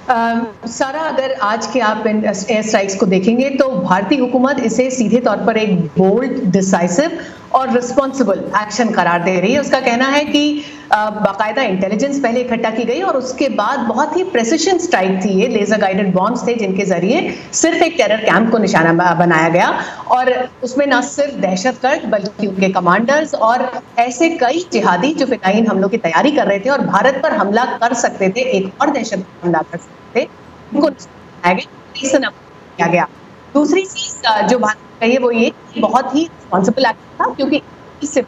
सारा, अगर आज के आप एयर स्ट्राइक्स को देखेंगे तो भारतीय हुकूमत इसे सीधे तौर पर एक बोल्ड, डिसाइसिव और रिस्पॉन्सिबल एक्शन करार दे रही है। उसका कहना है कि बाकायदा इंटेलिजेंस पहले इकट्ठा की गई और उसके बाद बहुत ही प्रेसिशन स्ट्राइक थी। ये लेजर गाइडेड बॉम्ब्स थे जिनके जरिए सिर्फ एक टेरर कैंप को निशाना बनाया गया और उसमें न सिर्फ दहशतगर्द बल्कि उनके कमांडर्स और ऐसे कई जिहादी जो फिदायीन हमलों की तैयारी कर रहे थे और भारत पर हमला कर सकते थे, एक और दहशतगर्द हमला कर सकते थे, उनको किया गया। दूसरी चीज जो बात कही है वो ये बहुत ही रिस्पॉन्सिबल एक्ट था, क्योंकि इससे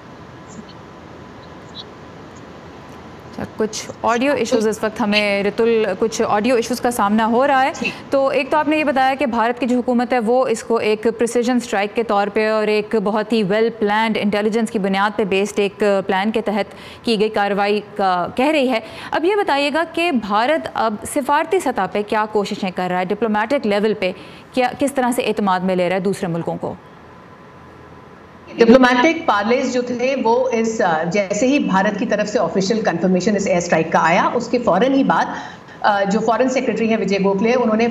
कुछ ऑडियो इश्यूज इस वक्त हमें रितुल कुछ ऑडियो इश्यूज का सामना हो रहा है। तो एक तो आपने ये बताया कि भारत की जो हुकूमत है वो इसको एक प्रिसीजन स्ट्राइक के तौर पे और एक बहुत ही वेल प्लान्ड इंटेलिजेंस की बुनियाद पे बेस्ड एक प्लान के तहत की गई कार्रवाई का कह रही है। अब ये बताइएगा कि भारत अब सिफारती सतह पे क्या कोशिशें कर रहा है, डिप्लोमेटिक लेवल पे क्या किस तरह से एतमाद में ले रहा है दूसरे मुल्कों को? डिप्लोमेटिक पार्लेज जो थे वो इस जैसे ही भारत की तरफ से ऑफिशियल कंफर्मेशन इस एयर स्ट्राइक का आया उसके फौरन ही बाद जो फॉरेन सेक्रेटरी है विजय गोखले, उन्होंने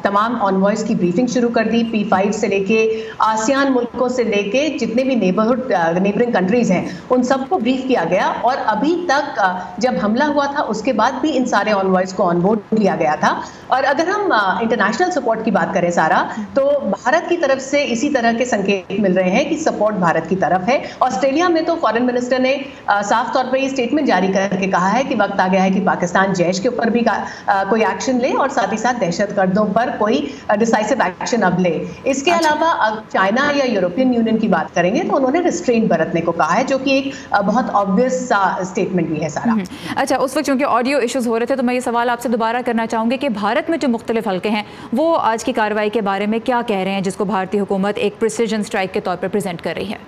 तमाम ऑनवॉयज की ब्रीफिंग शुरू कर दी। P5 से लेके आसियान मुल्कों से लेके जितने भी नेबरिंग कंट्रीज हैं उन सबको ब्रीफ किया गया और अभी तक जब हमला हुआ था उसके बाद भी इन सारे ऑनवॉयज को ऑनबोर्ड लिया गया था। और अगर हम इंटरनेशनल सपोर्ट की बात करें सारा, तो भारत की तरफ से इसी तरह के संकेत मिल रहे हैं कि सपोर्ट भारत की तरफ है। ऑस्ट्रेलिया में तो फॉरेन मिनिस्टर ने साफ तौर पर ये स्टेटमेंट जारी करके कहा है कि वक्त आ गया है कि पाकिस्तान जैश के ऊपर भी कोई एक्शन ले और साथ ही साथ दहशतगर्दों पर कोई डिसाइसिव एक्शन अब ले। इसके अलावा अब चाइना या यूरोपियन यूनियन की बात करेंगे तो उन्होंने रिस्ट्रेंट बरतने को कहा है, जो कि एक बहुत ऑब्वियस सा स्टेटमेंट भी है सारा। अच्छा, उस वक्त क्योंकि ऑडियो इश्यूज हो रहे थे तो मैं ये सवाल आपसे दोबारा करना चाहूँगी कि भारत में जो मुख्तलिफ हल्के हैं वो आज की कार्रवाई के बारे में क्या कह रहे हैं, जिसको भारतीय हुकूमत एक प्रिसीजन स्ट्राइक के तौर पर प्रेजेंट कर रही है?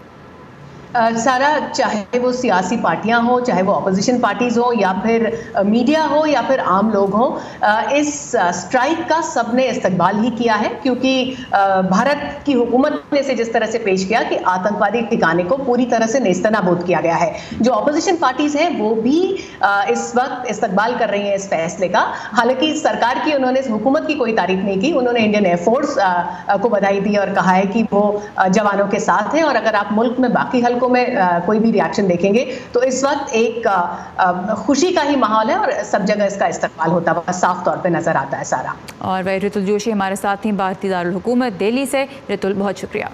सारा, चाहे वो सियासी पार्टियां हो, चाहे वो अपोजिशन पार्टीज हो या फिर मीडिया हो या फिर आम लोग हो, इस स्ट्राइक का सबने इस्तकबाल ही किया है, क्योंकि भारत की हुकूमत ने इसे जिस तरह से पेश किया कि आतंकवादी ठिकाने को पूरी तरह से नेस्तनाबूद किया गया है। जो अपोजिशन पार्टीज हैं वो भी इस वक्त इस्तकबाल कर रही हैं इस फैसले का। हालांकि सरकार की उन्होंने इस हुकूमत की कोई तारीफ नहीं की, उन्होंने इंडियन एयरफोर्स को बधाई दी और कहा है कि वो जवानों के साथ है। और अगर आप मुल्क में बाकी हल्कों में कोई भी रिएक्शन देखेंगे तो इस वक्त एक खुशी का ही माहौल है और सब जगह इसका इस्तेमाल होता हुआ साफ तौर पे नजर आता है सारा। और वह रितुल जोशी हमारे साथ थी भारतीय दारुल हुकूमत दिल्ली से। रितुल, बहुत शुक्रिया।